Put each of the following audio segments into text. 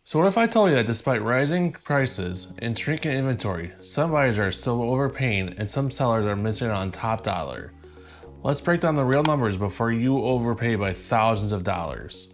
So what if I told you that despite rising prices and shrinking inventory, some buyers are still overpaying and some sellers are missing on top dollar? Let's break down the real numbers before you overpay by thousands of dollars.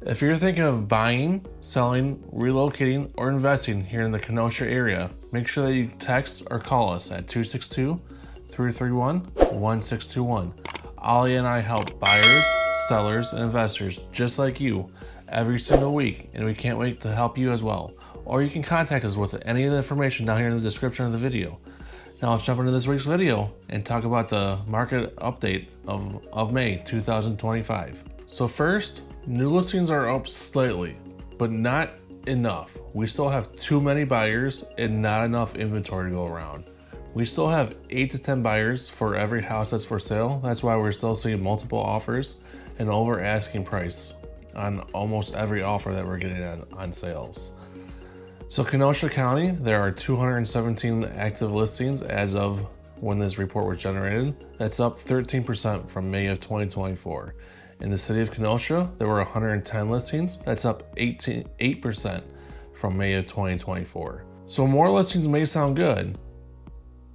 If you're thinking of buying, selling, relocating, or investing here in the Kenosha area, make sure that you text or call us at 262-331-1621. Aalia and I help buyers, sellers, and investors just like you every single week, and we can't wait to help you as well. Or you can contact us with any of the information down here in the description of the video. Now let's jump into this week's video and talk about the market update of May 2025. So first, new listings are up slightly, but not enough. We still have too many buyers and not enough inventory to go around. We still have 8 to 10 buyers for every house that's for sale. That's why we're still seeing multiple offers and over asking price on almost every offer that we're getting on sales. So Kenosha County, there are 217 active listings as of when this report was generated. That's up 13% from May of 2024. In the city of Kenosha, there were 110 listings. That's up 8% from May of 2024. So more listings may sound good,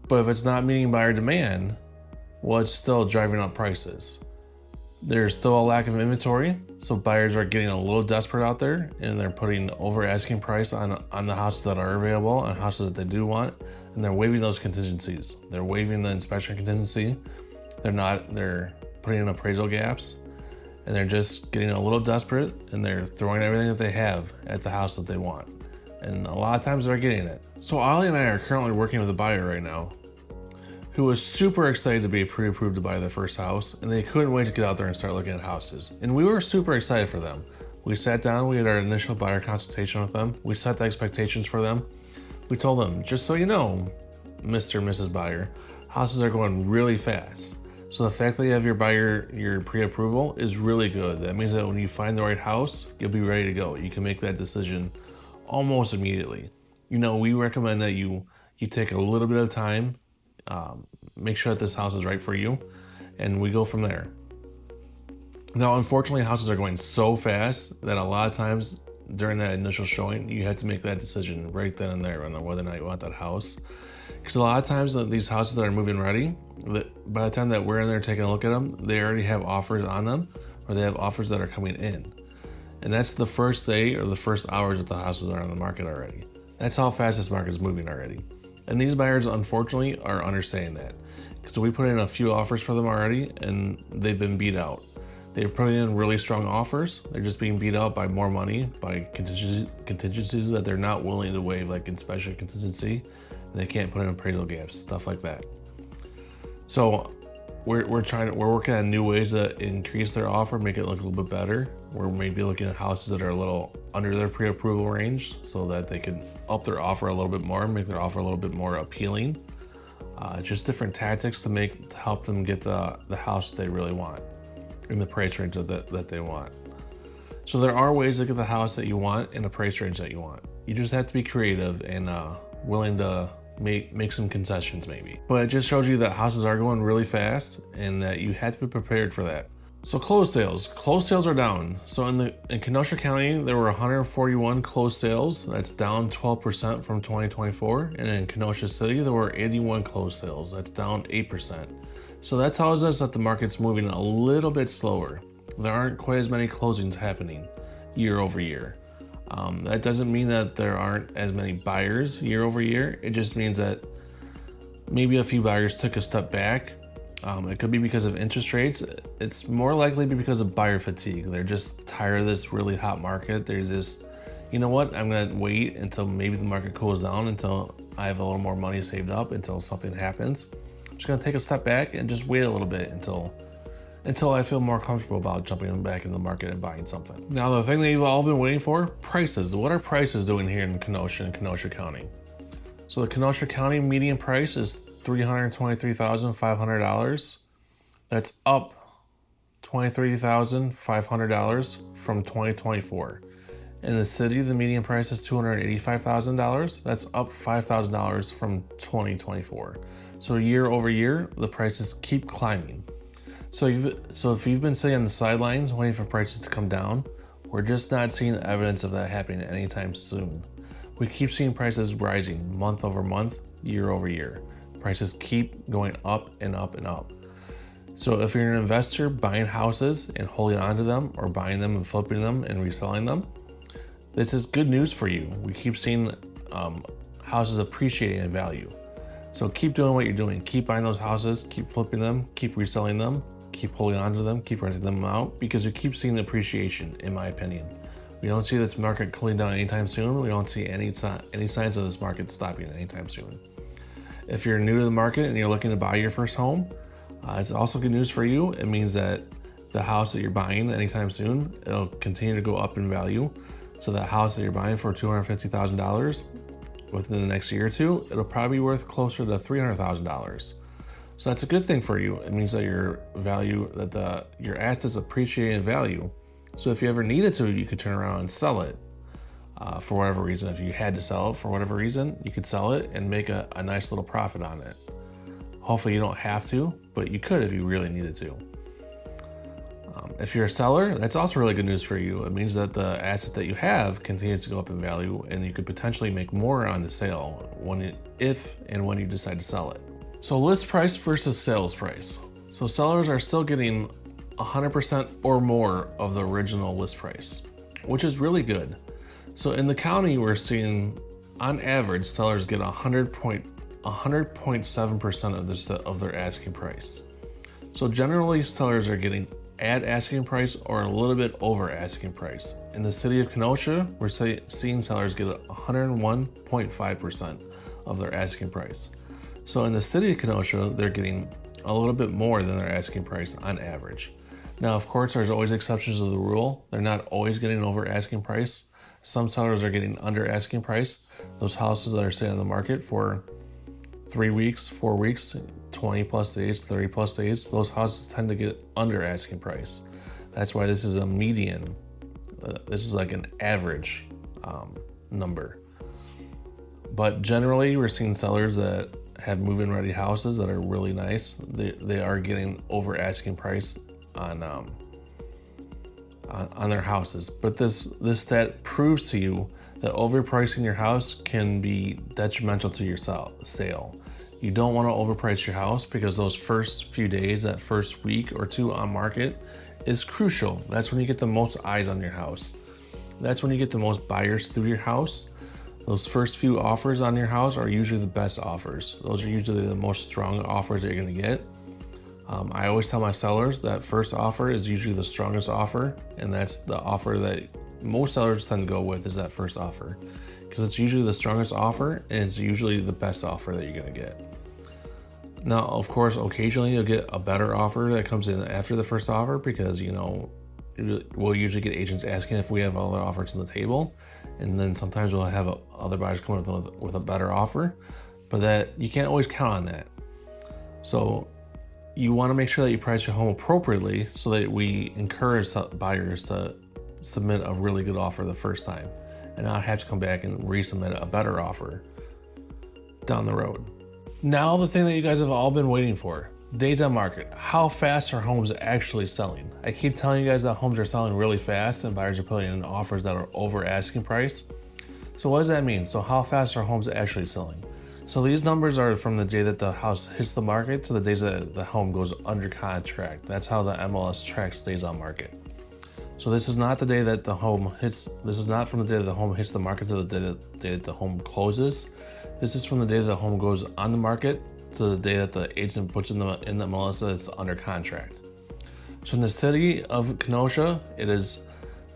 but if it's not meeting buyer demand, well, it's still driving up prices. There's still a lack of inventory, so buyers are getting a little desperate out there and they're putting over asking price on the houses that are available and houses that they do want, and they're waiving those contingencies. They're waiving the inspection contingency. They're putting in appraisal gaps, and they're just getting a little desperate and they're throwing everything that they have at the house that they want. And a lot of times they're getting it. So Aalia and I are currently working with a buyer right now who was super excited to be pre-approved to buy their first house, and they couldn't wait to get out there and start looking at houses. And we were super excited for them. We sat down, we had our initial buyer consultation with them. We set the expectations for them. We told them, just so you know, Mr. and Mrs. Buyer, houses are going really fast. So the fact that you have your pre-approval is really good. That means that when you find the right house, you'll be ready to go. You can make that decision almost immediately. We recommend that you take a little bit of time, make sure that this house is right for you, and we go from there. Now, unfortunately, houses are going so fast that a lot of times during that initial showing, you have to make that decision right then and there on whether or not you want that house. Because a lot of times these houses that are moving ready, by the time that we're in there taking a look at them, they already have offers on them, or they have offers that are coming in. And that's the first day or the first hours that the houses are on the market already. That's how fast this market is moving already. And these buyers, unfortunately, are understanding that. Because we put in a few offers for them already, and they've been beat out. They're putting in really strong offers. They're just being beat out by more money, by contingencies that they're not willing to waive, like inspection contingency. And they can't put in appraisal gaps, stuff like that. So we're working on new ways to increase their offer, make it look a little bit better. We're maybe looking at houses that are a little under their pre-approval range so that they can up their offer a little bit more, make their offer a little bit more appealing. Just different tactics to help them get the house that they really want in the price range that they want. So there are ways to get the house that you want in the price range that you want. You just have to be creative and willing to make some concessions maybe. But it just shows you that houses are going really fast and that you have to be prepared for that. So closed sales are down. So in Kenosha County, there were 141 closed sales. That's down 12% from 2024. And in Kenosha City, there were 81 closed sales. That's down 8%. So that tells us that the market's moving a little bit slower. There aren't quite as many closings happening year over year. That doesn't mean that there aren't as many buyers year over year. It just means that maybe a few buyers took a step back. It could be because of interest rates. It's more likely because of buyer fatigue. They're just tired of this really hot market. They're just, you know what, I'm gonna wait until maybe the market cools down, until I have a little more money saved up, until something happens. I'm just gonna take a step back and just wait a little bit until I feel more comfortable about jumping back in the market and buying something. Now, the thing that you've all been waiting for, prices. What are prices doing here in Kenosha and Kenosha County? So the Kenosha County median price is $323,500. That's up $23,500 from 2024. In the city, the median price is $285,000. That's up $5,000 from 2024. So year over year, the prices keep climbing. So if you've been sitting on the sidelines waiting for prices to come down, We're just not seeing evidence of that happening anytime soon. We keep seeing prices rising month over month, year over year. Prices keep going up and up and up. So if you're an investor buying houses and holding on to them, or buying them and flipping them and reselling them, this is good news for you. We keep seeing houses appreciating in value. So keep doing what you're doing. Keep buying those houses, keep flipping them, keep reselling them, keep holding on to them, keep renting them out, because you keep seeing appreciation, in my opinion. We don't see this market cooling down anytime soon. We don't see any signs of this market stopping anytime soon. If you're new to the market and you're looking to buy your first home, it's also good news for you. It means that the house that you're buying anytime soon, it'll continue to go up in value. So that house that you're buying for $250,000 within the next year or two, it'll probably be worth closer to $300,000. So that's a good thing for you. It means that your assets appreciate in value. So if you ever needed to, you could turn around and sell it for whatever reason. If you had to sell it for whatever reason, you could sell it and make a nice little profit on it. Hopefully you don't have to, but you could if you really needed to. If you're a seller, that's also really good news for you. It means that the asset that you have continues to go up in value, and you could potentially make more on the sale if and when you decide to sell it. So list price versus sales price. So sellers are still getting 100% or more of the original list price, which is really good. So in the county, we're seeing on average sellers get 100.7% of their asking price. So generally sellers are getting at asking price or a little bit over asking price. In the city of Kenosha, we're seeing sellers get 101.5% of their asking price. So in the city of Kenosha, they're getting a little bit more than their asking price on average. Now, of course, there's always exceptions to the rule. They're not always getting over asking price. Some sellers are getting under asking price. Those houses that are sitting on the market for 3 weeks, 4 weeks, 20 plus days, 30 plus days, those houses tend to get under asking price. That's why this is a median. This is like an average number. But generally, we're seeing sellers that have move-in ready houses that are really nice. They are getting over asking price on their houses. But this stat proves to you that overpricing your house can be detrimental to your sale. You don't want to overprice your house, because those first few days, that first week or two on market is crucial. That's when you get the most eyes on your house. That's when you get the most buyers through your house. Those first few offers on your house are usually the best offers. Those are usually the most strong offers that you're going to get. I always tell my sellers that first offer is usually the strongest offer, and that's the offer that most sellers tend to go with, is that first offer, because it's usually the strongest offer and it's usually the best offer that you're going to get. Now, of course, occasionally you'll get a better offer that comes in after the first offer, because we'll usually get agents asking if we have other offers on the table, and then sometimes we'll have other buyers come with a better offer, but that you can't always count on that. So you want to make sure that you price your home appropriately, so that we encourage buyers to submit a really good offer the first time and not have to come back and resubmit a better offer down the road. Now, the thing that you guys have all been waiting for: days on market. How fast are homes actually selling? I keep telling you guys that homes are selling really fast and buyers are putting in offers that are over asking price. So what does that mean? So how fast are homes actually selling? So these numbers are from the day that the house hits the market to the days that the home goes under contract. That's how the MLS tracks days on market. So this is not the day that the home hits. This is not from the day that the home hits the market to the day that the home closes. This is from the day that the home goes on the market to the day that the agent puts in the MLS that it's under contract. So in the city of Kenosha, it is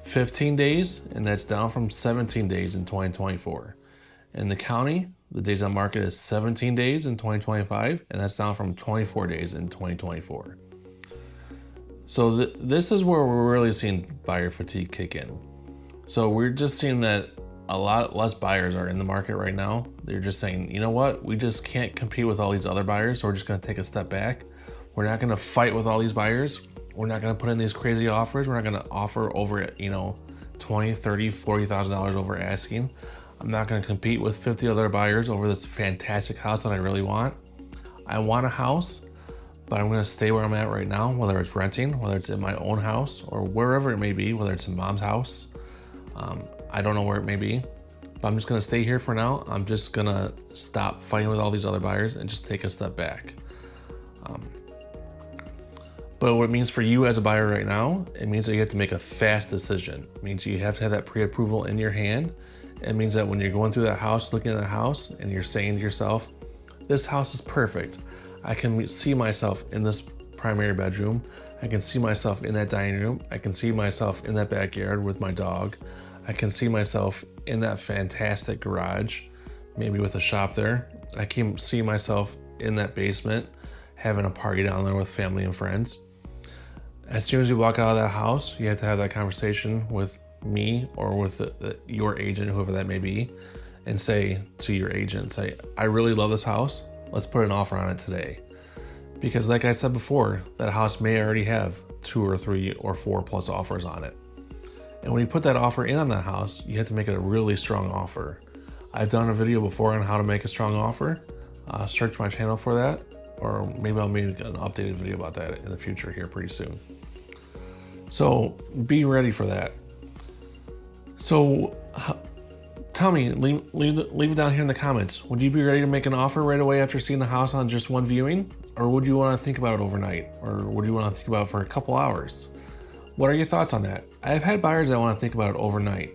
15 days, and that's down from 17 days in 2024. In the county, the days on market is 17 days in 2025, and that's down from 24 days in 2024. So this is where we're really seeing buyer fatigue kick in. So we're just seeing that a lot less buyers are in the market right now. They're just saying, you know what, we just can't compete with all these other buyers, so we're just going to take a step back. We're not going to fight with all these buyers. We're not going to put in these crazy offers. We're not going to offer over, $20, $30, $40,000 over asking. I'm not going to compete with 50 other buyers over this fantastic house that I really want. I want a house, but I'm gonna stay where I'm at right now, whether it's renting, whether it's in my own house, or wherever it may be, whether it's in mom's house. I don't know where it may be, but I'm just gonna stay here for now. I'm just gonna stop fighting with all these other buyers and just take a step back. But what it means for you as a buyer right now, it means that you have to make a fast decision. It means you have to have that pre-approval in your hand. It means that when you're going through that house, looking at the house, and you're saying to yourself, this house is perfect. I can see myself in this primary bedroom. I can see myself in that dining room. I can see myself in that backyard with my dog. I can see myself in that fantastic garage, maybe with a shop there. I can see myself in that basement, having a party down there with family and friends. As soon as you walk out of that house, you have to have that conversation with me or with your agent, whoever that may be, and say to your agent, I really love this house. Let's put an offer on it today. Because like I said before, that house may already have 2 or 3 or 4 plus offers on it. And when you put that offer in on that house, you have to make it a really strong offer. I've done a video before on how to make a strong offer. Search my channel for that, or maybe I'll make an updated video about that in the future here pretty soon. So be ready for that. So tell me, leave it down here in the comments. Would you be ready to make an offer right away after seeing the house on just one viewing? Or would you want to think about it overnight? Or would you want to think about it for a couple hours? What are your thoughts on that? I've had buyers that want to think about it overnight.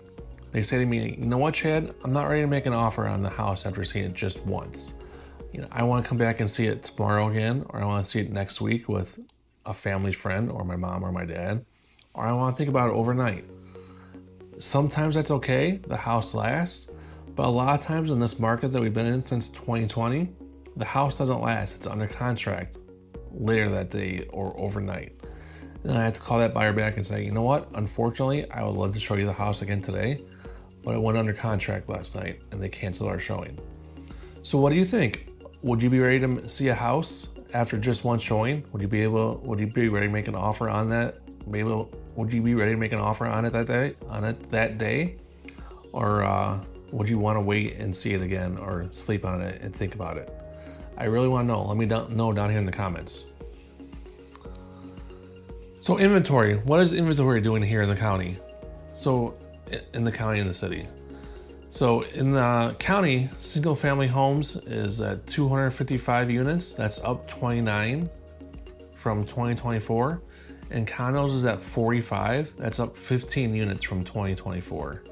They say to me, you know what, Chad? I'm not ready to make an offer on the house after seeing it just once. I want to come back and see it tomorrow again, or I want to see it next week with a family friend or my mom or my dad, or I want to think about it overnight. Sometimes that's okay, the house lasts, but a lot of times in this market that we've been in since 2020, the house doesn't last. It's under contract later that day or overnight. And I have to call that buyer back and say, you know what? Unfortunately, I would love to show you the house again today, but it went under contract last night and they canceled our showing. So what do you think? Would you be ready to see a house after just one showing? Would you be ready to make an offer on that? Would you be ready to make an offer on it that day? Or would you want to wait and see it again or sleep on it and think about it? I really want to know. Let me know down here in the comments. So inventory, what is inventory doing here in the county? So in the county and the city. So in the county, single family homes is at 255 units. That's up 29 from 2024. And condos is at 45. That's up 15 units from 2024.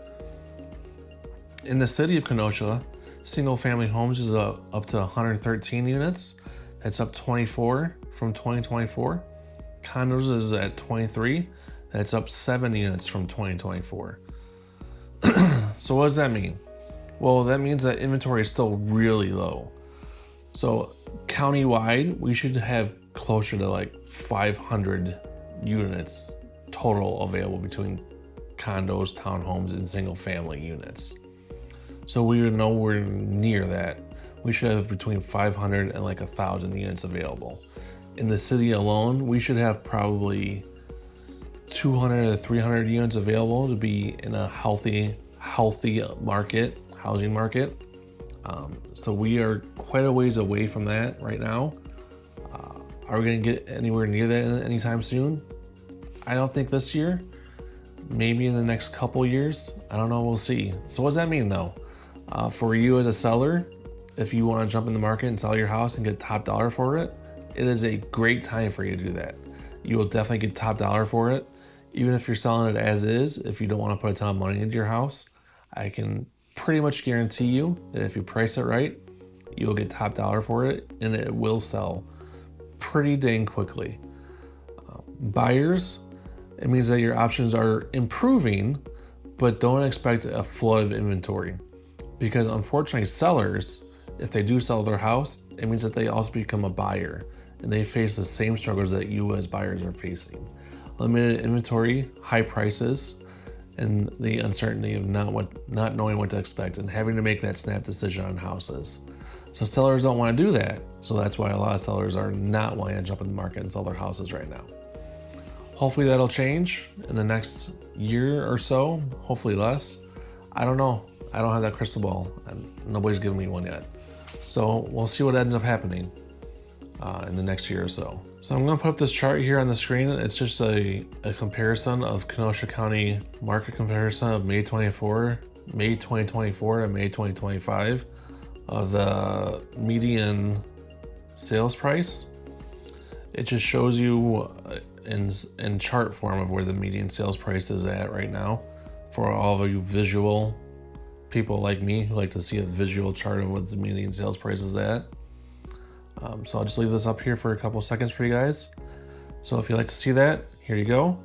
In the city of Kenosha, single family homes is up to 113 units. That's up 24 from 2024. Condos is at 23. That's up 7 units from 2024. So what does that mean? Well, that means that inventory is still really low. So countywide, we should have closer to like 500 units total available between condos, townhomes, and single family units. So we are nowhere near that. We should have between 500 and like 1,000 units available. In the city alone, we should have probably 200 to 300 units available to be in a healthy housing market. So we are quite a ways away from that right now. Are we going to get anywhere near that anytime soon? I don't think this year. Maybe in the next couple years. I don't know. We'll see. So what does that mean though? For you as a seller, if you want to jump in the market and sell your house and get top dollar for it, it is a great time for you to do that. You will definitely get top dollar for it. Even if you're selling it as is, if you don't want to put a ton of money into your house, I can pretty much guarantee you that if you price it right, you'll get top dollar for it and it will sell pretty dang quickly. Buyers, it means that your options are improving, but don't expect a flood of inventory. Because unfortunately, sellers, if they do sell their house, it means that they also become a buyer and they face the same struggles that you as buyers are facing. Limited inventory, high prices, and the uncertainty of not knowing what to expect and having to make that snap decision on houses. So sellers don't want to do that. So that's why a lot of sellers are not wanting to jump in the market and sell their houses right now. Hopefully that'll change in the next year or so, hopefully less. I don't know. I don't have that crystal ball and nobody's given me one yet. So we'll see what ends up happening. in the next year or so. So I'm gonna put up this chart here on the screen. It's just a comparison of Kenosha County market comparison of May 2024 to May 2025 of the median sales price. It just shows you in chart form of where the median sales price is at right now for all of you visual people like me who like to see a visual chart of what the median sales price is at. So I'll just leave this up here for a couple seconds for you guys. So if you'd like to see that, here you go.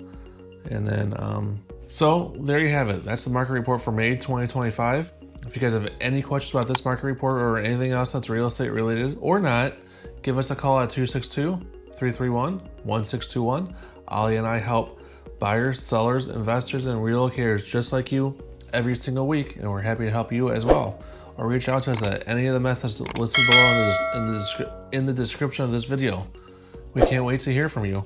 And then, so there you have it. That's the market report for May 2025. If you guys have any questions about this market report or anything else that's real estate related or not, give us a call at 262-331-1621. Aalia and I help buyers, sellers, investors, and relocators just like you every single week, and we're happy to help you as well. Or reach out to us at any of the methods listed below in the description of this video. We can't wait to hear from you.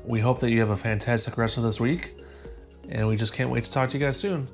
We hope that you have a fantastic rest of this week, and we just can't wait to talk to you guys soon.